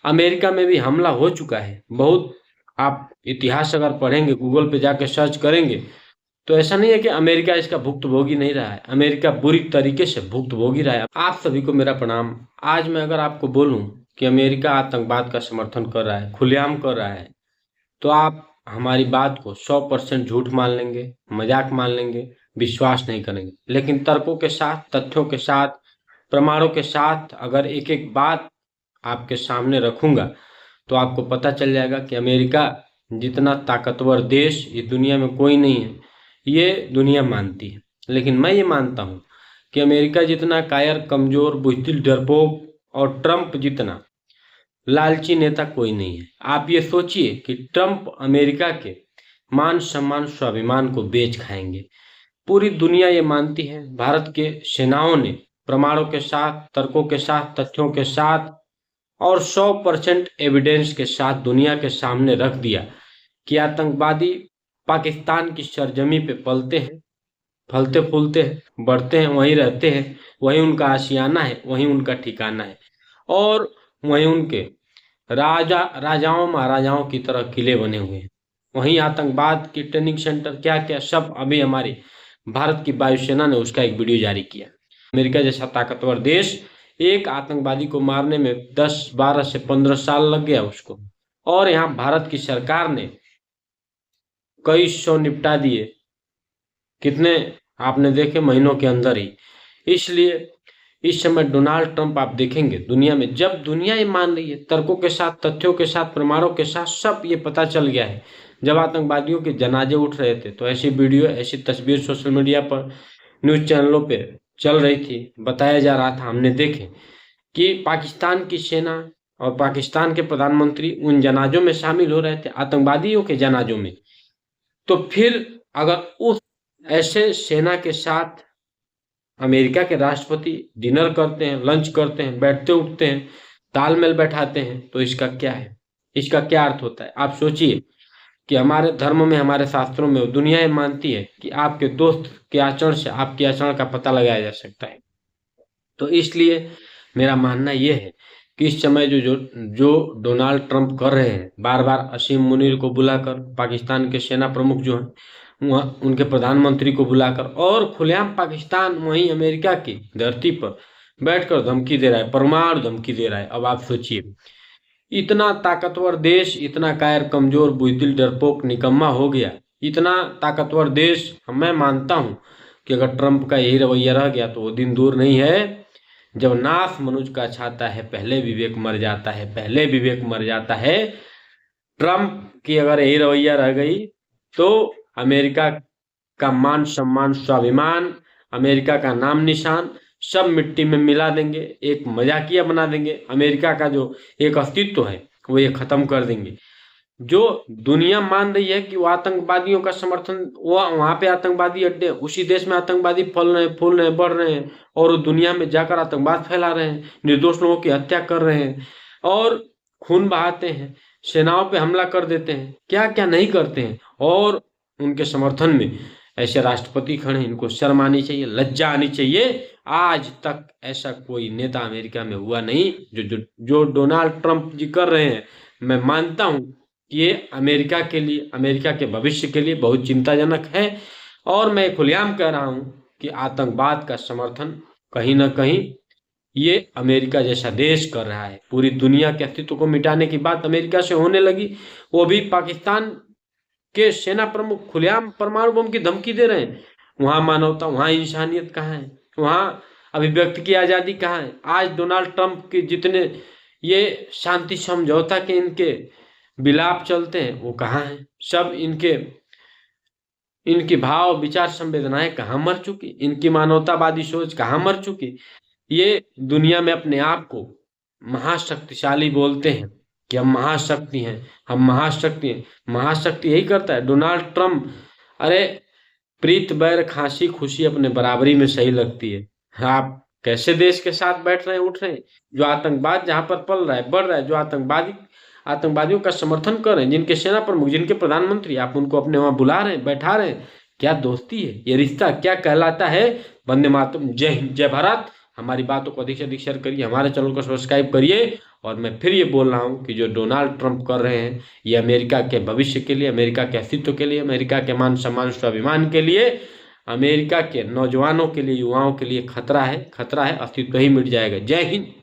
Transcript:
America में भी हमला हो चुका है बहुत। आप इतिहास अगर पढ़ेंगे, गूगल पे जाके सर्च करेंगे, तो ऐसा नहीं है कि अमेरिका इसका भुक्तभोगी नहीं रहा है। अमेरिका बुरी तरीके से भुक्तभोगी रहा है। आप सभी को मेरा प्रणाम। आज मैं अगर आपको बोलूं कि अमेरिका आतंकवाद का समर्थन कर रहा है, खुलेआम कर रहा है, तो आप हमारी बात को 100% झूठ मान लेंगे, मजाक मान लेंगे, विश्वास नहीं करेंगे। लेकिन तर्कों के साथ, तथ्यों के साथ, प्रमाणों के साथ अगर एक एक बात आपके सामने रखूंगा, तो आपको पता चल जाएगा कि अमेरिका जितना ताकतवर देश इस दुनिया में कोई नहीं है, ये दुनिया मानती है। लेकिन मैं ये मानता हूँ कि अमेरिका जितना कायर, कमजोर, बुज़दिल, डरपोक और ट्रंप जितना लालची नेता कोई नहीं है। आप ये सोचिए कि ट्रंप अमेरिका के मान सम्मान, स्वाभिमान को बेच खाएंगे। पूरी दुनिया ये मानती है। भारत के सेनाओं ने प्रमाणों के साथ, तर्कों के साथ, तथ्यों के साथ और 100% एविडेंस के साथ दुनिया के सामने रख दिया कि आतंकवादी पाकिस्तान की सरजमी पे पलते हैं, फलते फूलते हैं, बढ़ते हैं, वहीं रहते हैं, वहीं उनका आशियाना है, वहीं उनका ठिकाना है, और वहीं उनके राजाओं महाराजाओं की तरह किले बने हुए हैं। वहीं आतंकवाद की ट्रेनिंग सेंटर, क्या क्या सब अभी हमारी भारत की वायुसेना ने उसका एक वीडियो जारी किया। अमेरिका जैसा ताकतवर देश एक आतंकवादी को मारने में 10, 12 से 15 साल लग गया उसको, और यहाँ भारत की सरकार ने कई 100 निपटा दिए। कितने आपने देखे महीनों के अंदर ही। इसलिए इस समय डोनाल्ड ट्रंप आप देखेंगे दुनिया में, जब दुनिया ये मान रही है, तर्कों के साथ, तथ्यों के साथ, प्रमाणों के साथ, सब ये पता चल गया है। जब आतंकवादियों के जनाजे उठ रहे थे तो ऐसी वीडियो, ऐसी तस्वीर सोशल मीडिया पर, न्यूज चैनलों पे चल रही थी, बताया जा रहा था, हमने देखे कि पाकिस्तान की सेना और पाकिस्तान के प्रधानमंत्री उन जनाजों में शामिल हो रहे थे, आतंकवादियों के जनाजों में। तो फिर अगर उस ऐसे सेना के साथ अमेरिका के राष्ट्रपति डिनर करते हैं, लंच करते हैं, बैठते उठते हैं, तालमेल बैठाते हैं, तो इसका क्या है, इसका क्या अर्थ होता है? आप सोचिए कि हमारे धर्म में, हमारे शास्त्रों में दुनिया ये मानती है कि आपके दोस्त के आचरण से आपके आचरण का पता लगाया जा सकता है। तो इसलिए मेरा मानना यह है कि इस समय जो डोनाल्ड ट्रंप कर रहे हैं, बार बार असीम मुनीर को बुलाकर, पाकिस्तान के सेना प्रमुख जो हैं वहाँ उनके प्रधानमंत्री को बुलाकर, और खुलेआम पाकिस्तान वहीं अमेरिका की धरती पर बैठकर धमकी दे रहा है, परमाणु धमकी दे रहा है। अब आप सोचिए, इतना ताकतवर देश इतना कायर, कमजोर, बुज़दिल, डरपोक, निकम्मा हो गया। इतना ताकतवर देश, मैं मानता हूं कि अगर ट्रंप का यही रवैया रह गया तो वो दिन दूर नहीं है जब नाश मनुज का छाता है, पहले विवेक मर जाता है, पहले विवेक मर जाता है। ट्रंप की अगर यही रवैया रह गई तो अमेरिका का मान सम्मान, स्वाभिमान, अमेरिका का नाम निशान सब मिट्टी में मिला देंगे, एक मजाकिया बना देंगे। अमेरिका का जो एक अस्तित्व है वो ये खत्म कर देंगे। जो दुनिया मान रही है कि वो आतंकवादियों का समर्थन, वो वहां पे आतंकवादी अड्डे, उसी देश में आतंकवादी फल रहे हैं, फूल रहे हैं, बढ़ रहे हैं, और वो दुनिया में जाकर आतंकवाद फैला रहे हैं, निर्दोष लोगों की हत्या कर रहे हैं और खून बहाते हैं, सेनाओं पे हमला कर देते हैं, क्या क्या नहीं करते हैं। और उनके समर्थन में ऐसे राष्ट्रपति खड़े हैं, इनको शर्म आनी चाहिए, लज्जा आनी चाहिए। आज तक ऐसा कोई नेता अमेरिका में हुआ नहीं जो डोनाल्ड ट्रंप जी कर रहे हैं। मैं मानता हूं कि ये अमेरिका के लिए, अमेरिका के भविष्य के लिए बहुत चिंताजनक है। और मैं खुलेआम कह रहा हूं कि आतंकवाद का समर्थन कहीं ना कहीं ये अमेरिका जैसा देश कर रहा है। पूरी दुनिया के अस्तित्व को मिटाने की बात अमेरिका से होने लगी, वो भी पाकिस्तान के सेना प्रमुख खुलेआम परमाणु बम की धमकी दे रहे हैं। वहां मानवता, वहां इंसानियत कहाँ है? वहां अभिव्यक्ति की आजादी कहाँ है? आज डोनाल्ड ट्रंप के जितने ये शांति समझौता के इनके विलाप चलते हैं वो कहाँ है? सब इनकी भाव, विचार, संवेदनाएं कहाँ मर चुकी? इनकी मानवतावादी सोच कहाँ मर चुकी? ये दुनिया में अपने आप को महाशक्तिशाली बोलते हैं कि हम महाशक्ति हैं, हम महाशक्ति हैं। महाशक्ति यही करता है डोनाल्ड ट्रंप। अरे प्रीत, बैर, खांसी, खुशी अपने बराबरी में सही लगती है। आप कैसे देश के साथ बैठ रहे हैं, उठ रहे हैं? जो आतंकवाद जहां पर पल रहा है, बढ़ रहा है, जो आतंकवादियों का समर्थन कर रहे हैं, जिनके सेना प्रमुख, जिनके प्रधानमंत्री, आप उनको अपने वहां बुला रहे हैं, बैठा रहे हैं। क्या दोस्ती है? ये रिश्ता क्या कहलाता है? वंदे मातरम, जय हिंद, जय भारत। हमारी बातों को अधिक से अधिक शेयर करिए, हमारे चैनल को सब्सक्राइब करिए और मैं फिर ये बोल रहा हूँ कि जो डोनाल्ड ट्रंप कर रहे हैं ये अमेरिका के भविष्य के लिए, अमेरिका के अस्तित्व के लिए, अमेरिका के मान सम्मान स्वाभिमान के लिए, अमेरिका के नौजवानों के लिए, युवाओं के लिए खतरा है, खतरा है, अस्तित्व ही मिट जाएगा। जय हिंद।